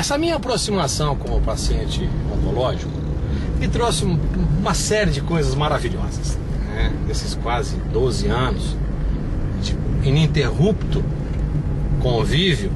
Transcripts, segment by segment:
essa minha aproximação com o paciente oncológico me trouxe uma série de coisas maravilhosas, né? Nesses quase 12 anos de ininterrupto convívio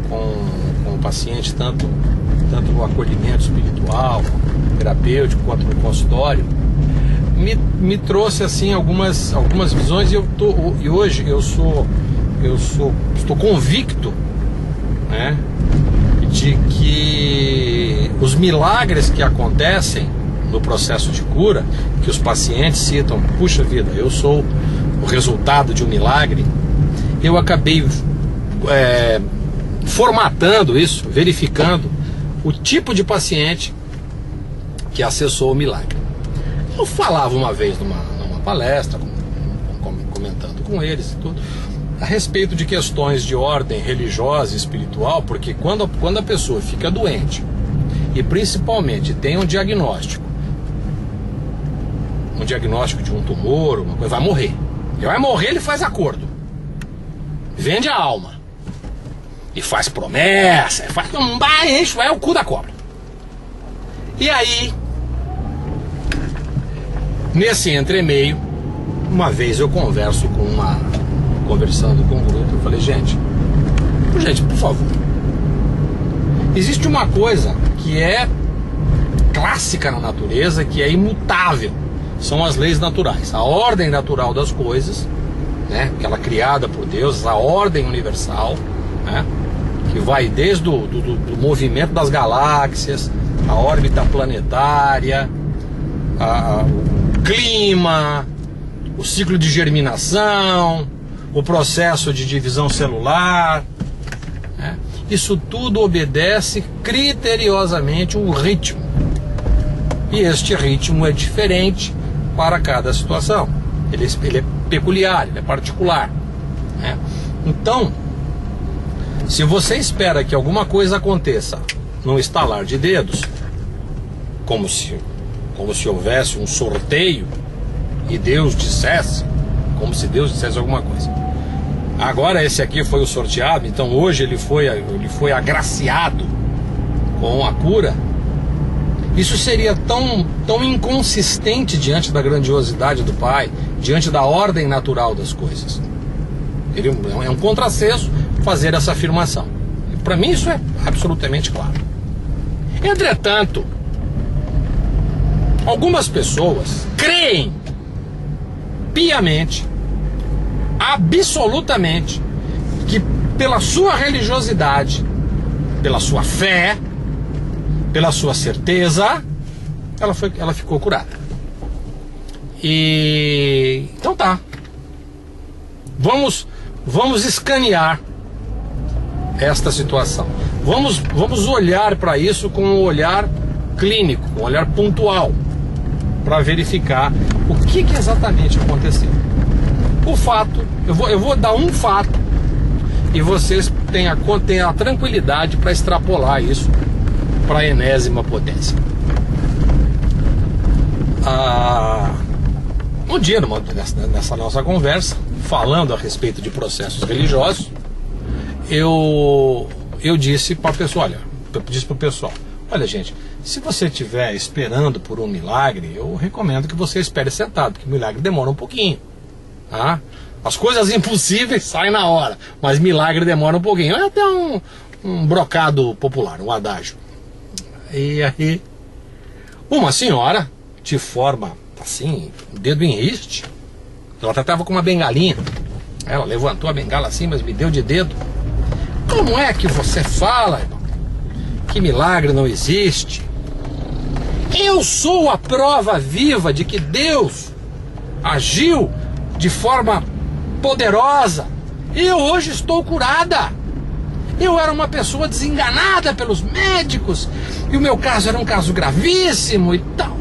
com o paciente, tanto no acolhimento espiritual, terapêutico, quanto no consultório, me trouxe assim algumas visões, e hoje estou convicto, né, de que os milagres que acontecem no processo de cura, que os pacientes citam, puxa vida, eu sou o resultado de um milagre, eu acabei formatando isso, verificando o tipo de paciente que acessou o milagre. Eu falava uma vez numa palestra, comentando com eles e tudo, a respeito de questões de ordem religiosa e espiritual, porque quando a pessoa fica doente e principalmente tem um diagnóstico de um tumor, uma coisa, vai morrer. Ele vai morrer, ele faz acordo, vende a alma e faz promessa, enche o cu da cobra. E aí, nesse entremeio, uma vez eu conversando com um grupo, eu falei, gente, por favor, existe uma coisa que é clássica na natureza, que é imutável, são as leis naturais, a ordem natural das coisas, né, aquela criada por Deus, a ordem universal, né, que vai desde do movimento das galáxias, a órbita planetária, o clima, o ciclo de germinação, o processo de divisão celular, né? Isso tudo obedece criteriosamente um ritmo, e este ritmo é diferente para cada situação, ele é peculiar, ele é particular, né? Então, se você espera que alguma coisa aconteça num estalar de dedos, como se houvesse um sorteio e Deus dissesse, como se Deus dissesse alguma coisa, agora esse aqui foi o sorteado, então hoje ele foi agraciado com a cura, isso seria tão inconsistente diante da grandiosidade do Pai, diante da ordem natural das coisas. É um contrassenso fazer essa afirmação. Para mim isso é absolutamente claro. Entretanto, algumas pessoas creem piamente, absolutamente, que pela sua religiosidade, pela sua fé, pela sua certeza, ela ficou curada. E então tá. Vamos escanear esta situação. Vamos olhar para isso com um olhar clínico, um olhar pontual, para verificar o que exatamente aconteceu. O fato, eu vou dar um fato e vocês têm a tranquilidade para extrapolar isso para a enésima potência. Um dia, nessa nossa conversa, falando a respeito de processos religiosos, eu disse para o pessoal, olha gente, se você estiver esperando por um milagre, eu recomendo que você espere sentado, porque o milagre demora um pouquinho, tá? As coisas impossíveis saem na hora, mas milagre demora um pouquinho. É até um brocado popular, um adágio. E aí, uma senhora, de forma assim, dedo em riste, ela tratava com uma bengalinha, ela levantou a bengala assim, mas me deu de dedo. Como é que você fala, irmão, que milagre não existe? Eu sou a prova viva de que Deus agiu de forma poderosa. Eu hoje estou curada. Eu era uma pessoa desenganada pelos médicos, e o meu caso era um caso gravíssimo e tal.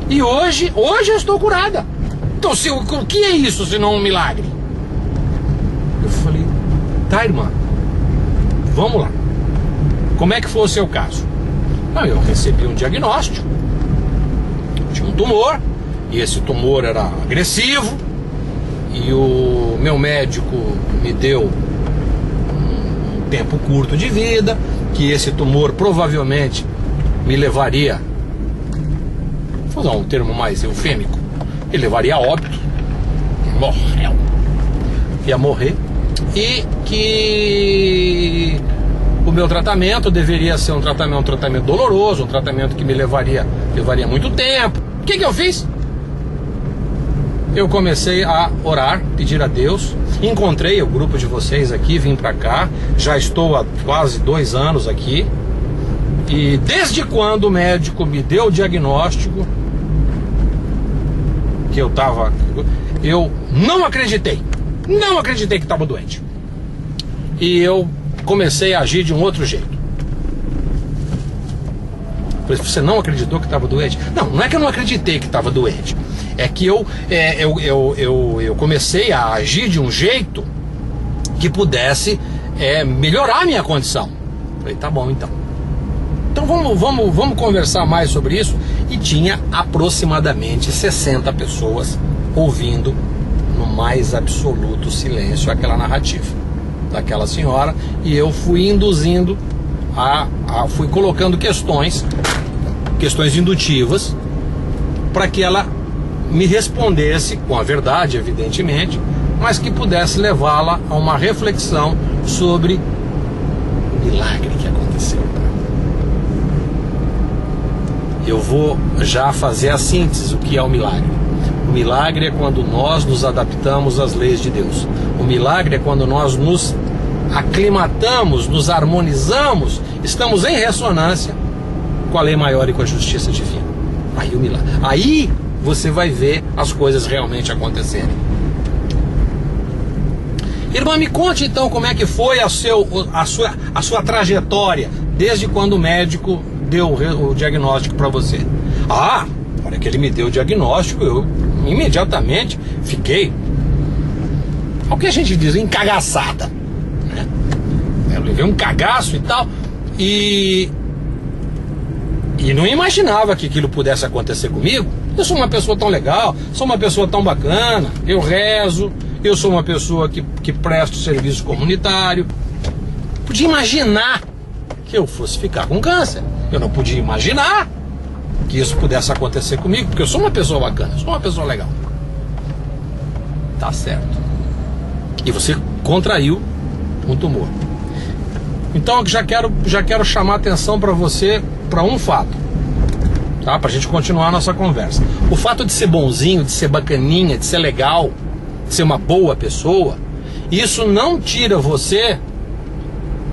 E hoje eu estou curada. Então o que é isso se não um milagre? Eu falei, tá, irmã, vamos lá. Como é que foi o seu caso? Eu recebi um diagnóstico de um tumor, e esse tumor era agressivo, e o meu médico me deu um tempo curto de vida, que esse tumor provavelmente me levaria, vou usar um termo mais eufêmico, ele levaria a óbito, ia morrer, e que o meu tratamento deveria ser um tratamento doloroso, um tratamento que me levaria muito tempo. O que eu fiz? Eu comecei a orar, pedir a Deus, encontrei o grupo de vocês aqui, vim pra cá, já estou há quase 2 anos aqui, e desde quando o médico me deu o diagnóstico que eu não acreditei que estava doente, e eu comecei a agir de um outro jeito. Você não acreditou que estava doente? Não é que eu não acreditei que estava doente. É que eu comecei a agir de um jeito que pudesse melhorar a minha condição. Falei, tá bom então. Então vamos conversar mais sobre isso. E tinha aproximadamente 60 pessoas ouvindo no mais absoluto silêncio aquela narrativa daquela senhora. E eu fui induzindo, fui colocando questões indutivas para que ela me respondesse com a verdade, evidentemente, mas que pudesse levá-la a uma reflexão sobre o milagre que aconteceu. Eu vou já fazer a síntese. O que é o milagre? O milagre é quando nós nos adaptamos às leis de Deus. O milagre é quando nós nos aclimatamos, nos harmonizamos, estamos em ressonância com a lei maior e com a justiça divina. Aí o milagre. Aí você vai ver as coisas realmente acontecerem. Irmã, me conte então como é que foi a sua trajetória desde quando o médico deu o diagnóstico para você. Na hora que ele me deu o diagnóstico, eu imediatamente fiquei, o que a gente diz, encagaçada, né? Eu levei um cagaço e tal, e não imaginava que aquilo pudesse acontecer comigo. Eu sou uma pessoa tão legal, sou uma pessoa tão bacana, eu rezo, eu sou uma pessoa que presto serviço comunitário. Podia imaginar que eu fosse ficar com câncer. Eu não podia imaginar que isso pudesse acontecer comigo, porque eu sou uma pessoa bacana, eu sou uma pessoa legal. Tá certo. E você contraiu um tumor. Então eu já quero chamar a atenção para você para um fato, tá? Pra gente continuar a nossa conversa. O fato de ser bonzinho, de ser bacaninha, de ser legal, de ser uma boa pessoa, isso não tira você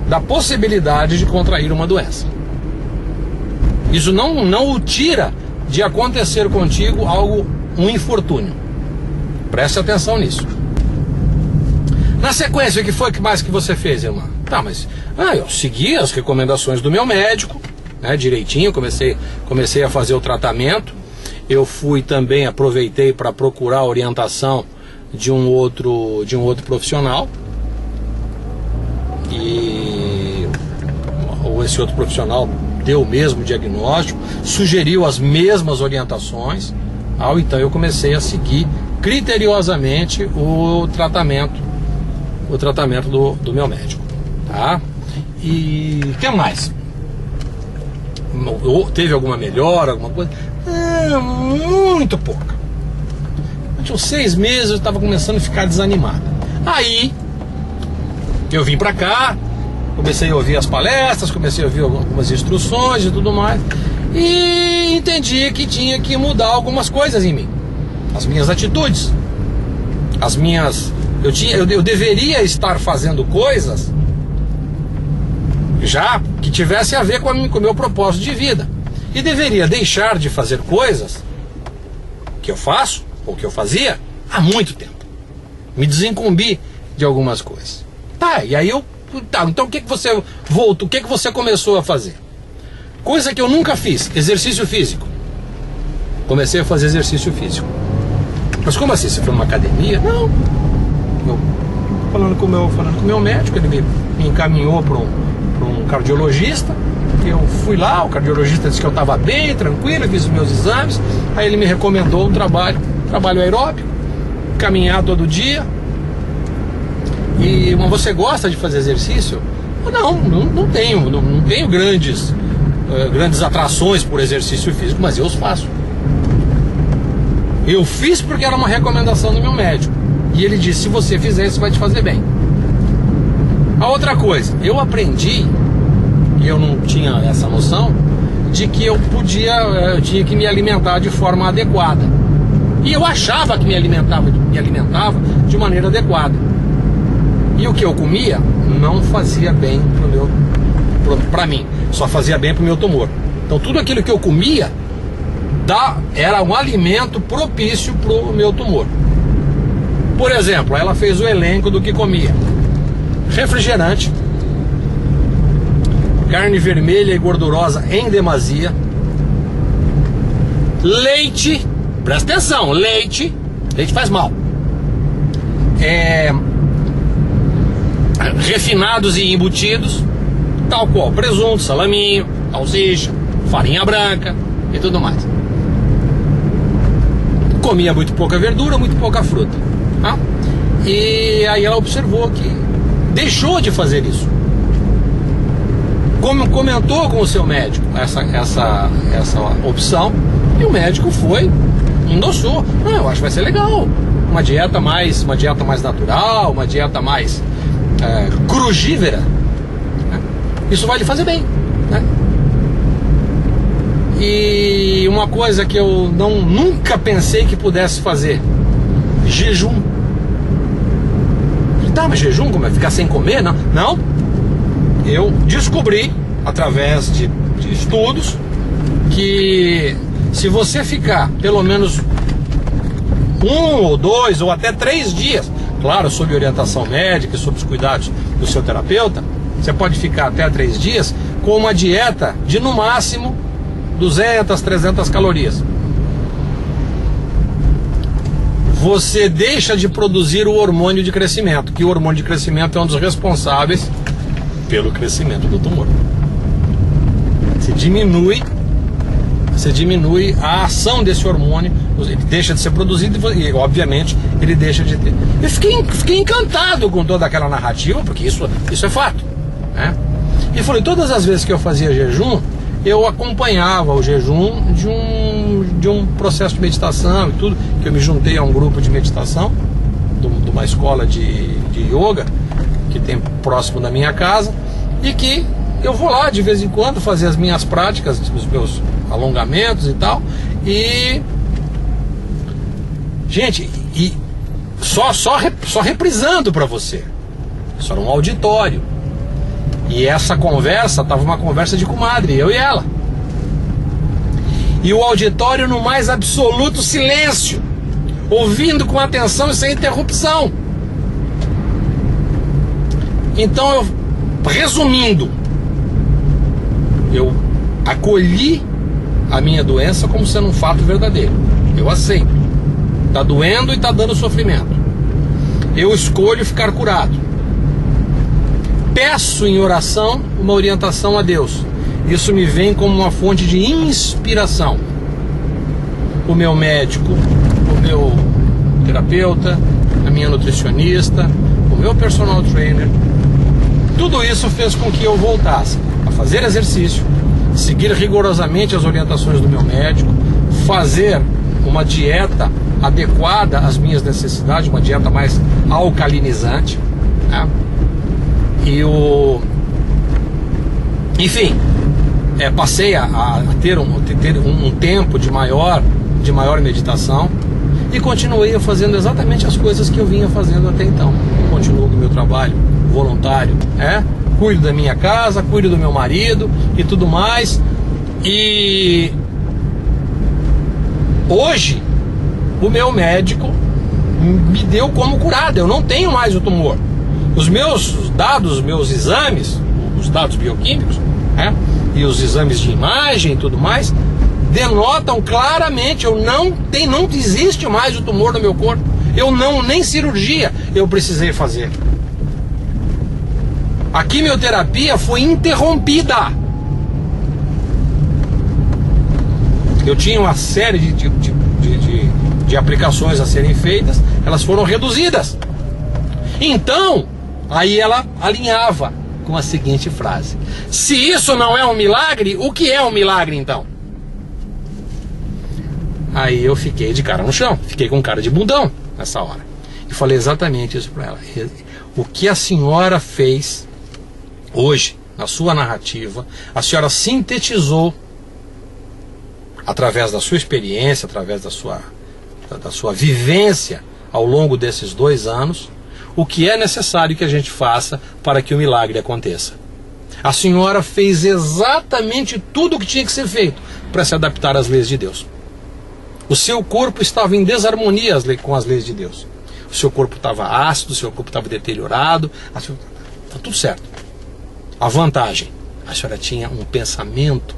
da possibilidade de contrair uma doença. Isso não o tira de acontecer contigo um infortúnio. Preste atenção nisso. Na sequência, o que foi mais que você fez, irmã? Tá, mas eu segui as recomendações do meu médico, né, direitinho, comecei a fazer o tratamento. Eu fui também, aproveitei para procurar a orientação de um outro profissional. E esse outro profissional deu o mesmo diagnóstico, sugeriu as mesmas orientações. Então eu comecei a seguir criteriosamente o tratamento do meu médico, tá? E o que mais? Teve alguma melhora, alguma coisa? Muito pouca. Tinha 6 meses, eu estava começando a ficar desanimado. Aí eu vim pra cá, comecei a ouvir as palestras, comecei a ouvir algumas instruções e tudo mais, e entendi que tinha que mudar algumas coisas em mim, as minhas atitudes, eu deveria estar fazendo coisas já que tivesse a ver com o meu propósito de vida, e deveria deixar de fazer coisas que eu faço ou que eu fazia há muito tempo, me desincumbi de algumas coisas. Tá, e aí então o que você voltou, o que você começou a fazer? Coisa que eu nunca fiz, exercício físico. Comecei a fazer exercício físico. Mas como assim? Você foi numa academia? Não. Eu, falando com o meu médico, ele me encaminhou para um cardiologista. Eu fui lá, o cardiologista disse que eu estava bem, tranquilo, fiz os meus exames. Aí ele me recomendou um trabalho aeróbico, caminhar todo dia. Mas você gosta de fazer exercício? Não tenho grandes atrações por exercício físico, mas eu os faço. Eu fiz porque era uma recomendação do meu médico. E ele disse, se você fizer, isso vai te fazer bem. A outra coisa, eu aprendi, e eu não tinha essa noção, de que eu tinha que me alimentar de forma adequada. E eu achava que me alimentava de maneira adequada. E o que eu comia não fazia bem para mim, só fazia bem para o meu tumor. Então tudo aquilo que eu comia era um alimento propício para o meu tumor. Por exemplo, ela fez o elenco do que comia: refrigerante, carne vermelha e gordurosa em demasia, leite, presta atenção, leite faz mal, refinados e embutidos, tal qual presunto, salaminho, salsicha, farinha branca e tudo mais. Comia muito pouca verdura, muito pouca fruta, tá? E aí ela observou que deixou de fazer isso. Como comentou com o seu médico essa opção, e o médico endossou. Eu acho que vai ser legal, uma dieta mais natural, uma dieta mais crugívera, né? Isso vai lhe fazer bem, né? E uma coisa que eu nunca pensei que pudesse fazer: jejum. Tá, mas jejum, como é? Ficar sem comer? Não. Eu descobri, através de estudos, que se você ficar pelo menos 1 ou 2 ou até 3 dias, claro, sob orientação médica e sob os cuidados do seu terapeuta, você pode ficar até 3 dias com uma dieta de, no máximo, 200, 300 calorias. Você deixa de produzir o hormônio de crescimento, que o hormônio de crescimento é um dos responsáveis pelo crescimento do tumor. Você diminui a ação desse hormônio, ele deixa de ser produzido e, obviamente, ele deixa de ter. Eu fiquei encantado com toda aquela narrativa, porque isso é fato, né? E falei, todas as vezes que eu fazia jejum, eu acompanhava o jejum de um processo de meditação e tudo, que eu me juntei a um grupo de meditação de uma escola de yoga que tem próximo da minha casa, e que eu vou lá de vez em quando fazer as minhas práticas, os meus alongamentos e tal. E gente, só reprisando para você, isso era um auditório. E essa conversa estava uma conversa de comadre, eu e ela. E o auditório no mais absoluto silêncio, ouvindo com atenção e sem interrupção. Então, resumindo, eu acolhi a minha doença como sendo um fato verdadeiro. Eu aceito. Está doendo e está dando sofrimento. Eu escolho ficar curado. Peço em oração uma orientação a Deus. Isso me vem como uma fonte de inspiração. O meu médico, o meu terapeuta, a minha nutricionista, o meu personal trainer, tudo isso fez com que eu voltasse a fazer exercício, seguir rigorosamente as orientações do meu médico, fazer uma dieta adequada às minhas necessidades, uma dieta mais alcalinizante, né? Enfim, passei a ter um tempo de maior meditação, e continuei fazendo exatamente as coisas que eu vinha fazendo até então. Continuo com o meu trabalho voluntário, cuido da minha casa, cuido do meu marido e tudo mais. E hoje o meu médico me deu como curado. Eu não tenho mais o tumor. Os meus dados, os meus exames, os dados bioquímicos, e os exames de imagem e tudo mais, denotam claramente, não existe mais o tumor no meu corpo. Nem cirurgia eu precisei fazer. A quimioterapia foi interrompida. Eu tinha uma série de aplicações a serem feitas, elas foram reduzidas. Então, aí ela alinhava com a seguinte frase: se isso não é um milagre, o que é um milagre então? Aí eu fiquei de cara no chão, fiquei com cara de bundão nessa hora. E falei exatamente isso para ela. O que a senhora fez hoje, na sua narrativa, a senhora sintetizou através da sua experiência, através da sua vivência ao longo desses 2 anos, o que é necessário que a gente faça para que o milagre aconteça. A senhora fez exatamente tudo o que tinha que ser feito para se adaptar às leis de Deus. O seu corpo estava em desarmonia com as leis de Deus. O seu corpo estava ácido, o seu corpo estava deteriorado, está tudo certo. A vantagem, a senhora tinha um pensamento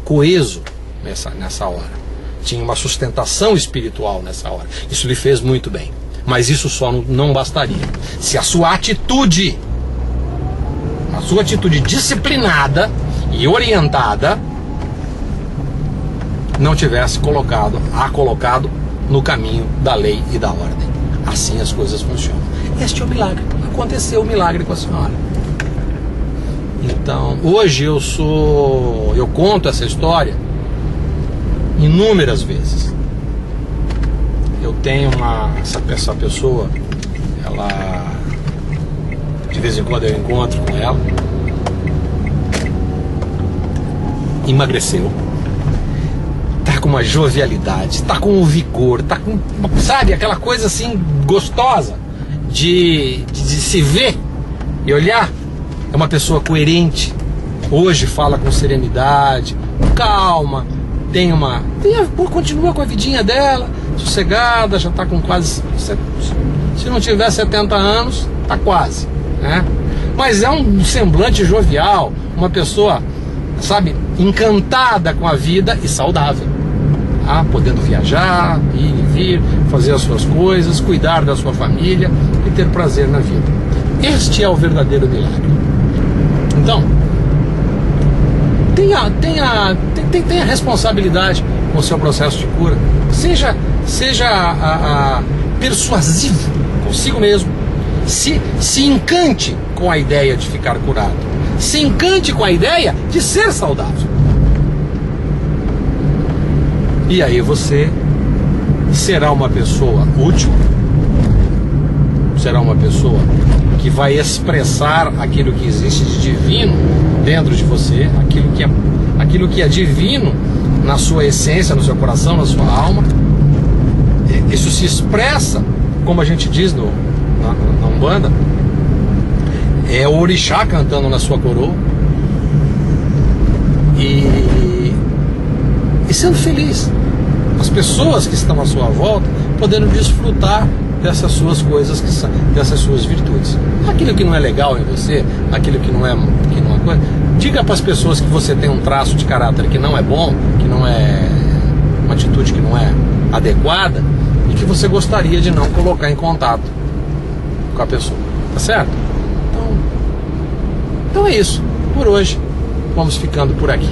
coeso nessa hora. Tinha uma sustentação espiritual nessa hora. Isso lhe fez muito bem. Mas isso só não bastaria. Se a sua atitude disciplinada e orientada não tivesse colocado no caminho da lei e da ordem. Assim as coisas funcionam. Este é o milagre. Aconteceu o milagre com a senhora. Então, hoje eu conto essa história inúmeras vezes. Eu tenho essa pessoa, ela, de vez em quando eu encontro com ela, emagreceu, tá com uma jovialidade, tá com um vigor, tá com, sabe, aquela coisa assim gostosa de se ver e olhar. É uma pessoa coerente, hoje fala com serenidade, calma, continua com a vidinha dela, sossegada, já está com quase, se não tiver 70 anos, está quase, né? Mas é um semblante jovial, uma pessoa, sabe, encantada com a vida e saudável, tá? Podendo viajar, ir e vir, fazer as suas coisas, cuidar da sua família e ter prazer na vida. Este é o verdadeiro milagre. Então, tenha responsabilidade com o seu processo de cura. Seja persuasivo consigo mesmo. Se encante com a ideia de ficar curado. Se encante com a ideia de ser saudável. E aí você será uma pessoa útil. Será uma pessoa que vai expressar aquilo que existe de divino dentro de você, aquilo que é divino na sua essência, no seu coração, na sua alma. Isso se expressa, como a gente diz na Umbanda, é o orixá cantando na sua coroa e sendo feliz. As pessoas que estão à sua volta podendo desfrutar dessas suas coisas, dessas suas virtudes. Aquilo que não é legal em você, aquilo que não é coisa, diga para as pessoas que você tem um traço de caráter que não é bom, que não é uma atitude que não é adequada e que você gostaria de não colocar em contato com a pessoa, tá certo? Então é isso, por hoje vamos ficando por aqui.